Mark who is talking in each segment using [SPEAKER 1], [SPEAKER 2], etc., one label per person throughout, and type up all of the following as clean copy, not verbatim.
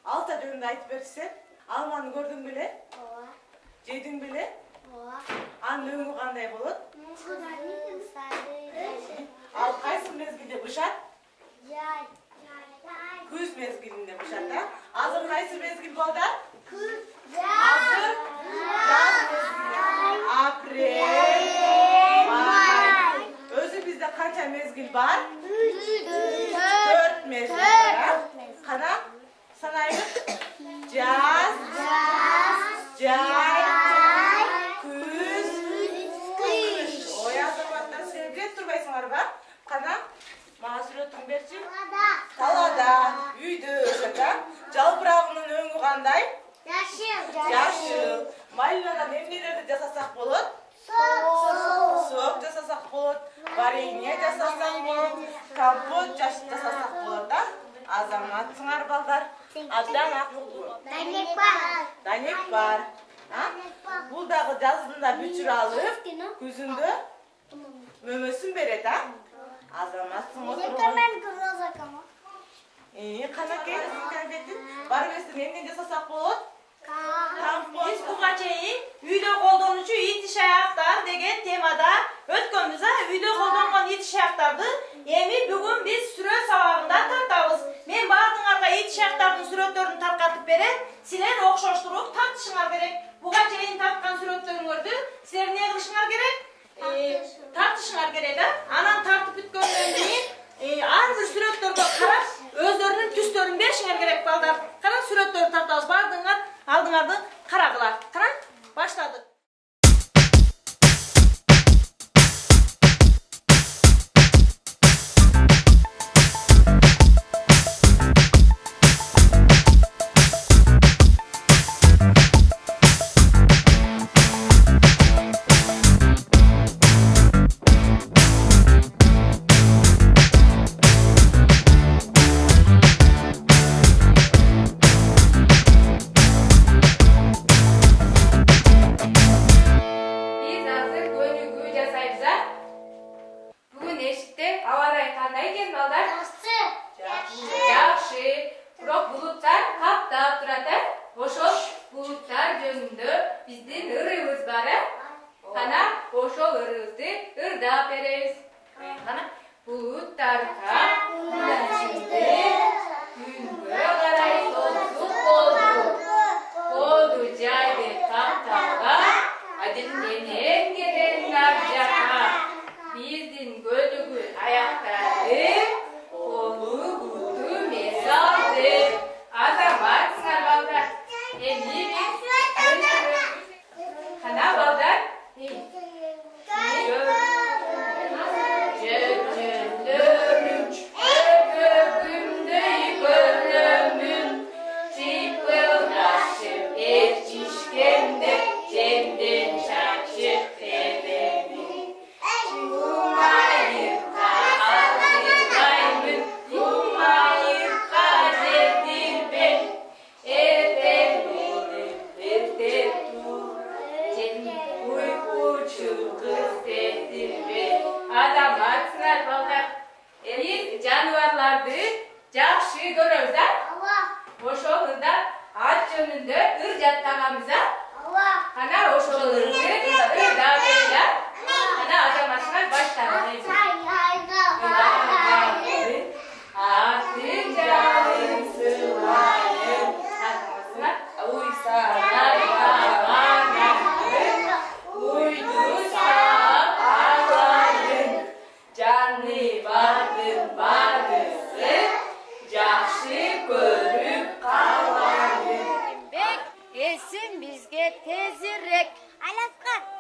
[SPEAKER 1] Alta dönümde ayıp versen. Almanı gördün bile. Jedin bile. Anın öngü qanday bolot? Al qaysı mezgilde bışat? Күз mezgilinde bışat da. Azır qaysı mezgil bolda? Azır yaz mezgili. Aprel, may. Özü bizde qancha mezgil var? 4 mezgil var. Qana sanaylik. Jaz, jay, күз, kış. Oya zamandan sevgilep turbaysыңар ба? Qana mağa сүрөтүн берчи. Talada, үйдө өсөт. Жалбырагынын өңү кандай? Жашыл. Малинадан эмнелерди жасасак болот? Сок жасасак болот, варенье жасасак болот, компот жасасак болот да. Азаматсыңар балдар. Абдан акылдуу. Данек бар. Бул дагы жазында бүчүр алып, күзүндө мөмөсүн берет, а? Азаматсың отурган. Канакей, конфеттин бар эмесин эмнен жасасак болот?
[SPEAKER 2] Biz buga чейин үйдө колдонуучу итиш аяктар деген темада өткөнбүз. Үйдө колдонгон итиш аяктарды эми бүгүн биз сүрөт сабагында тартабыз. Мен баардыгыңарга итиш аяктардын сүрөттөрүн таркатып берем. Силер окшоштуруп тартышыңар керек. Буга чейин тарткан сүрөттөрүңөрдү силер эмне кылышыңар керек? Тартышыңар керек, да? Анан тартып бүткөндөн кийин ар бир сүрөттөргө карап өздөрүнүн түстөрүн беришиңер керек, балдар. Кара сүрөттөрдү тартабыз, баардыгыңар алдыңарды қарағылар. Қара, баштадық.
[SPEAKER 3] Esin bizge tezirek. Alaska.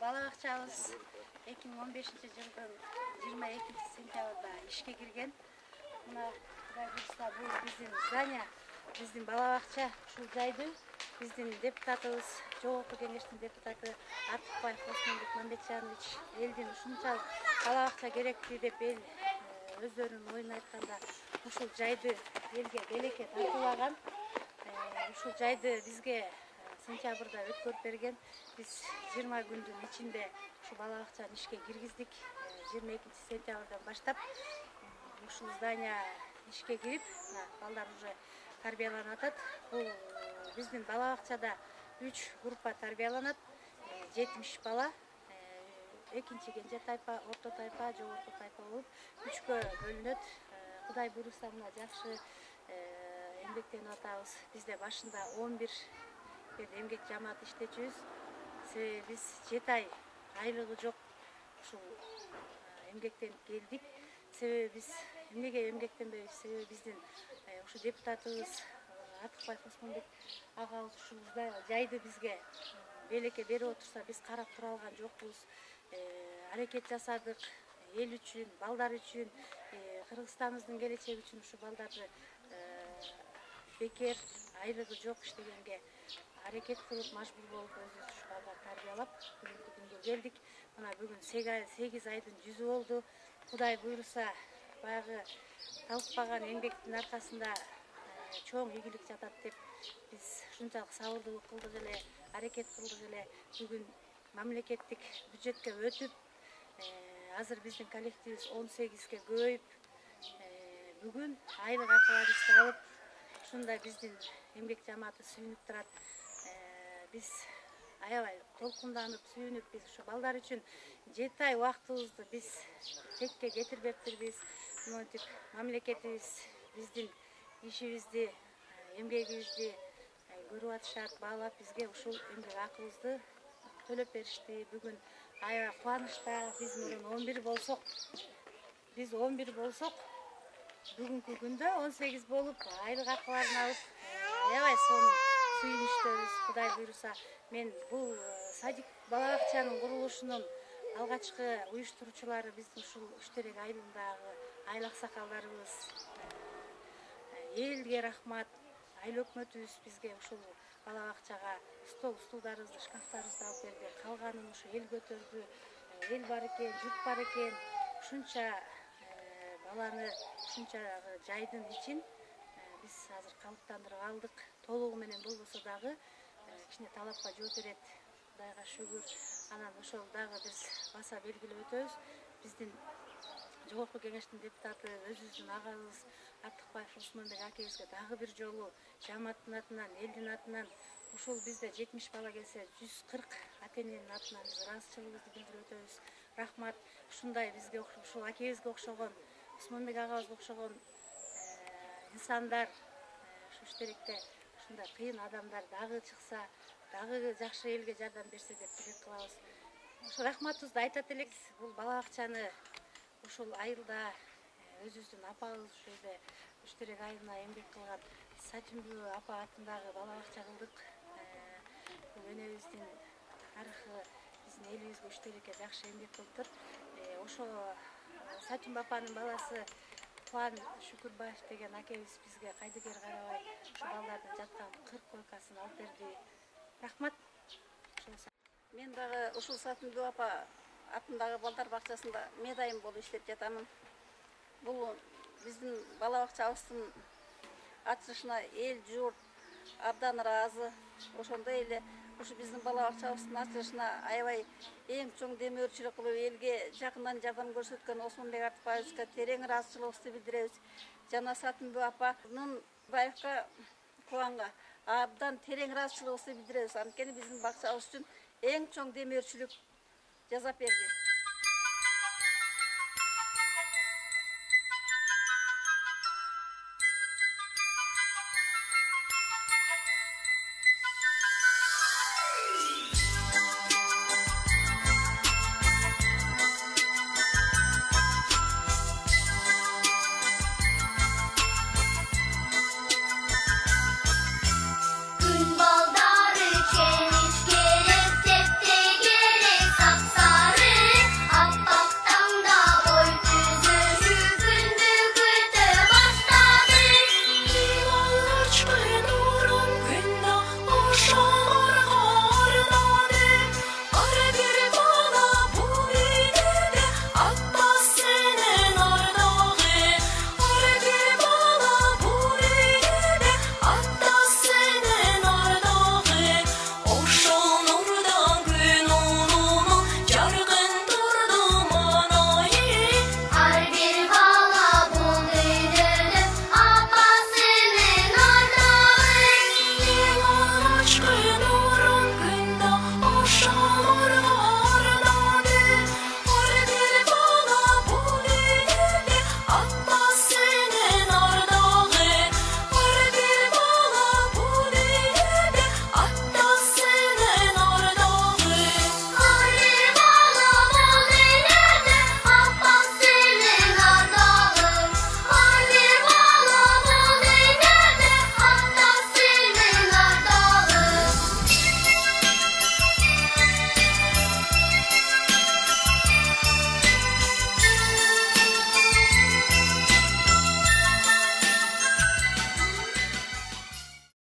[SPEAKER 3] bala bakçabыз 2015-жылдын 22-сентябрда ишке кирген. Мына Кудай буйрса бул биздин здание, биздин бала бакча, ушул жайды биздин депутатыбыз, жогорку кеңештин депутаты Артыкбаев Осмонбек Мамбетжанович элдин ушунчалык бала бакча керекти деп эл өздөрүнүн оюн айтканда ушул жайды элге белекке тартуулаган. Ушул жайды бизге сентябрда өткөрүп берген. Биз 20 күндүн ичинде ушу бала бакчаны ишке киргиздик. 22-сентябрдан баштап ушул здание ишке кирип, балдар уже тарбияланып атат. Бул биздин бала бакчада 3 группа тарбияланат. 70 бала, экинчи кенже тайпа, орто тайпа, жогорку тайпа болуп 3кө бөлүнөт. Кудай буйруса мына жакшы эмгектенип атабыз. Бизде башында 11 эмгек жамаат иштечүбүз. Себеби биз 7 ай айлыгы жок ушул эмгектенип келдик. Себеби биз эмнеге эмгектенбейбиз? Себеби биздин ушу депутатыбыз Артыкбаев Осмонбек агабыз ушул жайды бизге белекке берип отурса, биз карап тура алган жокпуз. Аракет жасадык эл үчүн, балдар үчүн, Кыргызстаныбыздын келечеги үчүн ушу балдарды бекер айлыгы жок иштегенге аракет кылып, мажбур болуп өзүбүз ушу балдарды тарбиялап бүгүнкү күнгө келдик. Мына бүгүн 8 айдын 100 болду. Кудай буйруса баягы талыкпаган эмгектин аркасында чоң ийгилик жатат деп биз ушунчалык сабырдуулук кылдык эле, аракет кылдык эле. Бүгүн мамлекеттик бюджетке өтүп, азыр биздин коллективибиз 18ге көбөйүп, бүгүн айлык акыбарыбызды алып, ушундай биздин эмгек жамааты сүйүнүп турат. Биз аябай толкунданып, сүйүнүп, биз ушу балдар үчүн 7 ай убактыбызды биз текке кетирбептирбиз. Монтип мамлекетибиз биздин ишибизди, эмгегибизди көрүп атышат, баалап бизге ушул эмгек акыбызды төлөп беришти. Бүгүн аябай кубанычта. Биз мурун 11 болсок, бүгүнкү күндө 18 болуп, айлык акыбарын алып, аябай сонун сүйүнүчтөбүз. Кудай буйруса, мен бул садик бала бакчанын курулушунун алгачкы уюштуруучулары биздин ушул Үштерек айылындагы айыл аксакалдарыбыз, элге рахмат. Айыл өкмөтүбүз бизге ушул бала бакчага стулдарыбызды, шкафтарыбызды алып берди. Калганын ушу эл көтөрдү. Эл бар экен, журт бар экен. Ушунча баланы, ушунча жайдын ичин биз азыр калыптандырып алдык. Толугу менен болбосо дагы кичине талапка жооп берет. Кудайга шүгүр. Анан ошол дагы биз баса белгилеп өтөбүз. Биздин жогорку кеңештин депутаты, өзүбүздүн агабыз Артыкбаев Осмонбек акебизге дагы бир жолу жамааттын атынан, элдин атынан, ушул бизде 70 бала келсе 140 ата-эненин атынан биз ыраазычылыгыбызды билдирип өтөбүз. Рахмат. Ушундай бизге ушул акебизге окшогон, Осмонбек агабызга окшогон инсандар ушу Үштеректе ушундай кыйын адамдар дагы чыкса, дагы жакшы элге жардам берсе деп тилек кылабыз. Ушу рахматыбызды айтат элекпиз. Бул бала бакчаны ушул айылда өзүбүздүн апабыз ушул жерде Үштерек айылына эмгек кылган Сатимбү апа атындагы бала бакча кылдык. Бул энебиздин тарыхы биздин элибизге, Үштерекке жакшы эмгек кылыптыр. Ошо Сатимбү апанын баласы Кубан Шүкүрбаев деген акебиз бизге кайдыгер карабай ушу балдардын жаткан 40 койкасын алып берди. Рахмат.
[SPEAKER 4] Мен дагы ушул Сатимбү апа атындагы балдар бакчасында медайым болуп иштеп жатамын. Бул биздин бала бакчабыздын ачылышына эл журт абдан ыраазы. Ошондой эле ушу биздин бала бакчабыздын ачылышына аябай эң чоң демөөрчүлүк кылып элге жакындан жардам көрсөткөн Осмонбек Артыкбаевга терең ыраазычылыгыбызды билдиребиз. Жана Сатимбү апанын Баевка Кубанга абдан терең ыраазычылыгыбызды билдиребиз. Анткени биздин бакчабыз үчүн эң чоң демөөрчүлүк жасап берди.